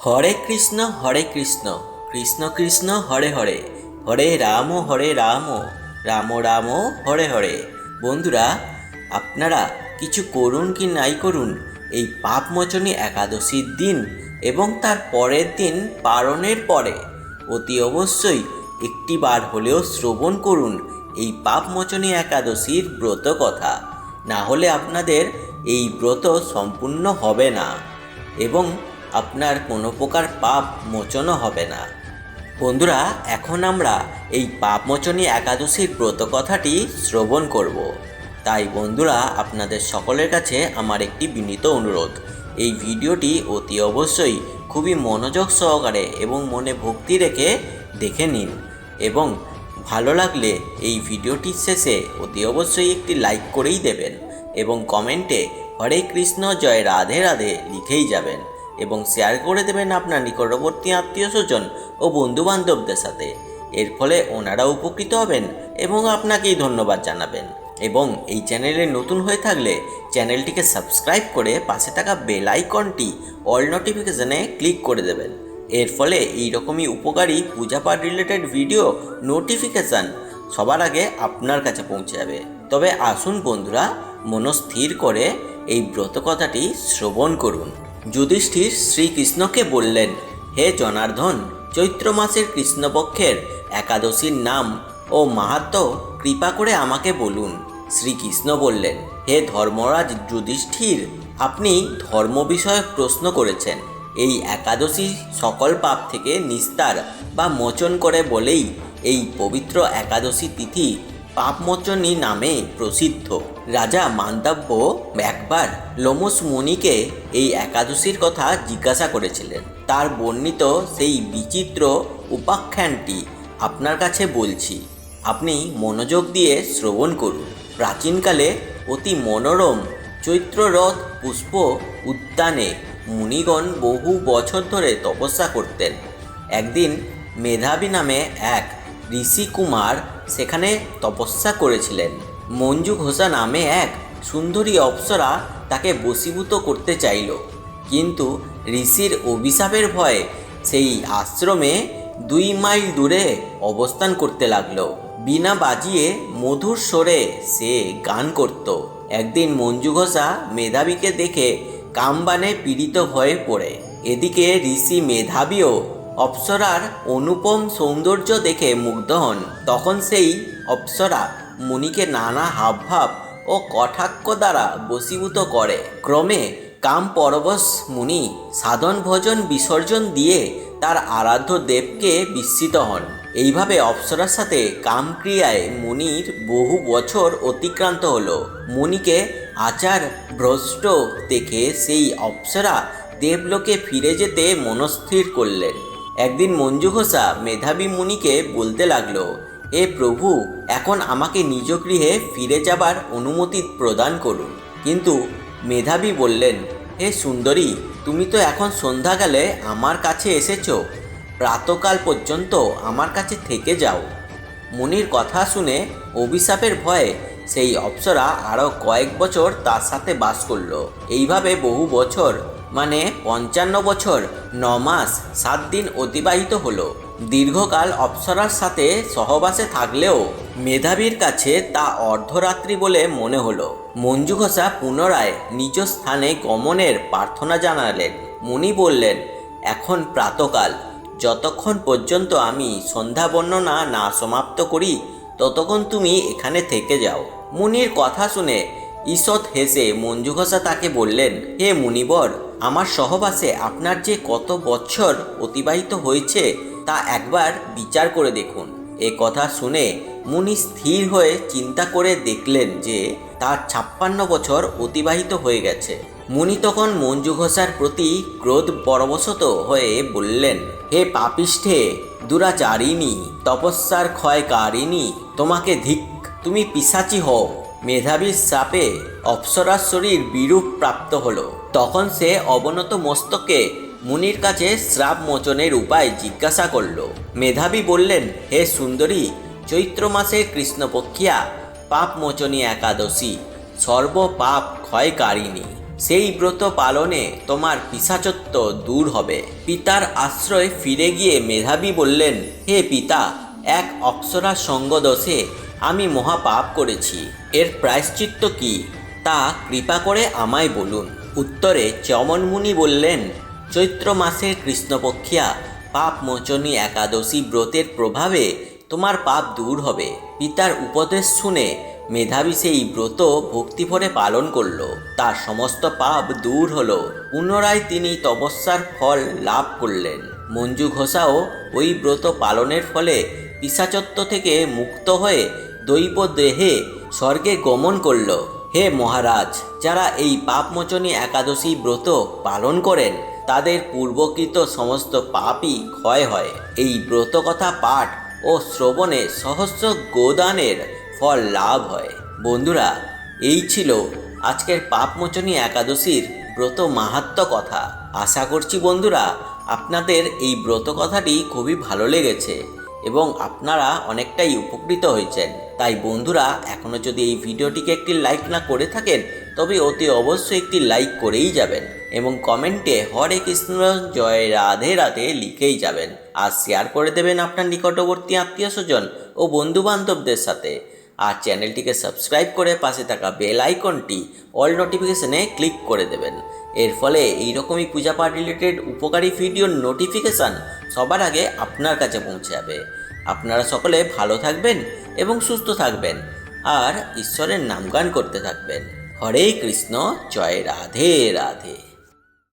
হরে কৃষ্ণ কৃষ্ণ কৃষ্ণ হরে হরে, হরে রাম রাম রাম হরে হরে। বন্ধুরা, আপনারা কিছু করুন কি নাই করুন, এই পাপমোচনী একাদশীর দিন এবং তার পরের দিন পালনের পরে অতি অবশ্যই একটি বার হলেও শ্রবণ করুন এই পাপমোচনী একাদশীর ব্রত কথা। না হলে আপনাদের এই ব্রত সম্পূর্ণ হবে না এবং আপনার কোনো প্রকার পাপ মোচনও হবে না। বন্ধুরা, এখন আমরা এই পাপমোচনী একাদশীর ব্রত কথাটি শ্রবণ করব। তাই বন্ধুরা, আপনাদের সকলের কাছে আমার একটি বিনীত অনুরোধ, এই ভিডিওটি অতি অবশ্যই খুবই মনোযোগ সহকারে এবং মনে ভক্তি রেখে দেখে নিন এবং ভালো লাগলে এই ভিডিওটির শেষে অতি অবশ্যই একটি লাইক করেই দেবেন এবং কমেন্টে হরে কৃষ্ণ জয় রাধে রাধে লিখেই যাবেন এবং শেয়ার করে দেবেন আপনার নিকটবর্তী আত্মীয় স্বজন ও বন্ধুবান্ধবদের সাথে। এর ফলে ওনারা উপকৃত হবেন এবং আপনাকেই ধন্যবাদ জানাবেন। এবং এই চ্যানেলে নতুন হয়ে থাকলে চ্যানেলটিকে সাবস্ক্রাইব করে পাশে থাকা বেল আইকনটি অল নোটিফিকেশনে ক্লিক করে দেবেন। এর ফলে এইরকমই উপকারী পূজাপাঠ রিলেটেড ভিডিও নোটিফিকেশান সবার আগে আপনার কাছে পৌঁছে যাবে। তবে আসুন বন্ধুরা, মনস্থির করে এই ব্রত কথাটি শ্রবণ করুন। যুধিষ্ঠির শ্রীকৃষ্ণকে বললেন, হে জনার্দন, চৈত্র মাসের কৃষ্ণপক্ষের একাদশীর নাম ও মাহাত্ম্য কৃপা করে আমাকে বলুন। শ্রীকৃষ্ণ বললেন, হে ধর্মরাজ যুধিষ্ঠির, আপনি ধর্ম বিষয়ক প্রশ্ন করেছেন। এই একাদশী সকল পাপ থেকে নিস্তার বা মোচন করে বলেই এই পবিত্র একাদশী তিথি পাপমোচনী নামে প্রসিদ্ধ। রাজা মান্দাব্য একবার লোমস মুনিকে এই একাদশীর কথা জিজ্ঞাসা করেছিলেন। তার বর্ণিত সেই বিচিত্র উপাখ্যানটি আপনার কাছে বলছি, আপনি মনোযোগ দিয়ে শ্রবণ করুন। প্রাচীনকালে অতি মনোরম চৈত্ররথ পুষ্প উদ্যানে মুনিগণ বহু বছর ধরে তপস্যা করতেন। একদিন মেধাবী নামে এক ঋষিকুমার সেখানে তপস্যা করেছিলেন। মঞ্জু ঘোষা নামে এক সুন্দরী অপ্সরা তাকে বশীভূত করতে চাইল, কিন্তু ঋষির অভিশাপের ভয়ে সেই আশ্রমে 2 মাইল দূরে অবস্থান করতে লাগলো। বীণা বাজিয়ে মধুর স্বরে সে গান করত। একদিন মঞ্জু ঘোষা মেধাবীকে দেখে কামবানে পীড়িত হয়ে পড়ে। এদিকে ঋষি মেধাবীও অপ্সরার অনুপম সৌন্দর্য দেখে মুগ্ধ হন। তখন সেই অপ্সরা মুনিকে নানা হাবভাব ও কটাক্ষ দ্বারা বশীভূত করে। ক্রমে কাম পরবশ মুনি সাধন ভজন বিসর্জন দিয়ে তার আরাধ্য দেবকে বিস্মিত হন। এইভাবে অপ্সরার সাথে কামক্রিয়ায় মুনির বহু বছর অতিক্রান্ত হলো। মুনিকে আচার ভ্রষ্ট দেখে সেই অপ্সরা দেবলোকে ফিরে যেতে মনস্থির করলেন। একদিন মঞ্জু ঘোষা মেধাবী মুনিকে বলতে লাগলো, হে প্রভু, এখন আমাকে নিজ গৃহে ফিরে যাবার অনুমতি প্রদান করুন। কিন্তু মেধাবী বললেন, হে সুন্দরী, তুমি তো এখন সন্ধ্যাকালে আমার কাছে এসেছ, প্রাতকাল পর্যন্ত আমার কাছে থেকে যাও। মুনির কথা শুনে অভিশাপের ভয়ে সেই অপ্সরা আরও কয়েক বছর তার সাথে বাস করল। এইভাবে বহু বছর মানে 55 বছর 9 মাস 7 দিন অতিবাহিত হলো। দীর্ঘকাল অপ্সরার সাথে সহবাসে থাকলেও মেধাবীর কাছে তা অর্ধরাত্রি বলে মনে হলো। মঞ্জু ঘোষা পুনরায় নিজ স্থানে গমনের প্রার্থনা জানালেন। মুনি বললেন, এখন প্রাতকাল, যতক্ষণ পর্যন্ত আমি সন্ধ্যা বর্ণনা না সমাপ্ত করি ততক্ষণ তুমি এখানে থেকে যাও। মুনির কথা শুনে ঈষৎ হেসে মঞ্জু ঘোষা তাকে বললেন, হে মুনিবর, আমার সহবাসে আপনার যে কত বছর অতিবাহিত হয়েছে তা একবার বিচার করে দেখুন। এ কথা শুনে মুনি স্থির হয়ে চিন্তা করে দেখলেন যে তার 56 বছর অতিবাহিত হয়ে গেছে। মুনি তখন মঞ্জু ঘোষার প্রতি ক্রোধ পরবশত হয়ে বললেন, হে পাপিষ্ঠে দুরাচারিণী, তপস্যার ক্ষয়কারিণী, তোমাকে ধিক, তুমি পিশাচী হও। মেধাবীর শ্রাপে অপ্সরার শরীর বিরূপ প্রাপ্ত হলো। তখন সে অবনত মস্তকে মুনির কাছে শ্রাপ মোচনের উপায় জিজ্ঞাসা করল। মেধাবী বললেন, হে সুন্দরী, চৈত্র মাসে কৃষ্ণপক্ষিয়া পাপমোচনী একাদশী সর্বপাপ ক্ষয়কারিণী। সেই ব্রত পালনে তোমার পিশাচত্ব দূর হবে। পিতার আশ্রয় ফিরে গিয়ে মেধাবী বললেন, হে পিতা, এক অপ্সরা সঙ্গ দোষে আমি মহাপাপ করেছি। এর প্রায়শ্চিত্ত কি তা কৃপা করে আমায় বলুন। উত্তরে চমন মুনি বললেন, চৈত্র মাসের কৃষ্ণপক্ষিয়া পাপ মোচনী একাদশী ব্রতের প্রভাবে তোমার পাপ দূর হবে। পিতার উপদেশ শুনে মেধাবী সেই ব্রত ভক্তিভরে পালন করল। তার সমস্ত পাপ দূর হলো। পুনরায় তিনি তপস্যার ফল লাভ করলেন। মঞ্জু ঘোষাও ওই ব্রত পালনের ফলে পিশাচত্ব থেকে মুক্ত হয়ে দৈব দেহে স্বর্গে গমন করল। হে মহারাজ, যারা এই পাপমোচনী একাদশী ব্রত পালন করেন তাদের পূর্বকৃত সমস্ত পাপই ক্ষয় হয়। এই ব্রত কথা পাঠ ও শ্রবণে সহস্র গোদানের ফল লাভ হয়। বন্ধুরা, এই ছিল আজকের পাপমোচনী একাদশীর ব্রত মাহাত্ম্য কথা। আশা করছি বন্ধুরা আপনাদের এই ব্রত কথাটি খুবই ভালো লেগেছে এবং আপনারা অনেকটাই উপকৃত হয়েছেন। তাই বন্ধুরা, এখনও যদি এই ভিডিওটিকে একটি লাইক না করে থাকেন তবে অতি অবশ্যই একটি লাইক করেই যাবেন এবং কমেন্টে হরে কৃষ্ণ জয় রাধে রাধে লিখেই যাবেন। আর শেয়ার করে দেবেন আপনার নিকটবর্তী আত্মীয় স্বজন ও বন্ধুবান্ধবদের সাথে। আর চ্যানেলটিকে সাবস্ক্রাইব করে পাশে থাকা বেল আইকনটি অল নোটিফিকেশনে ক্লিক করে দেবেন। এর ফলে এইরকমই পূজাপাঠ রিলেটেড উপকারী ভিডিওর নোটিফিকেশান সবার আগে আপনার কাছে পৌঁছে যাবে। আপনারা সকলে ভালো থাকবেন এবং সুস্থ থাকবেন আর ঈশ্বরের নামগান করতে থাকবেন। হরে কৃষ্ণ জয় রাধে রাধে।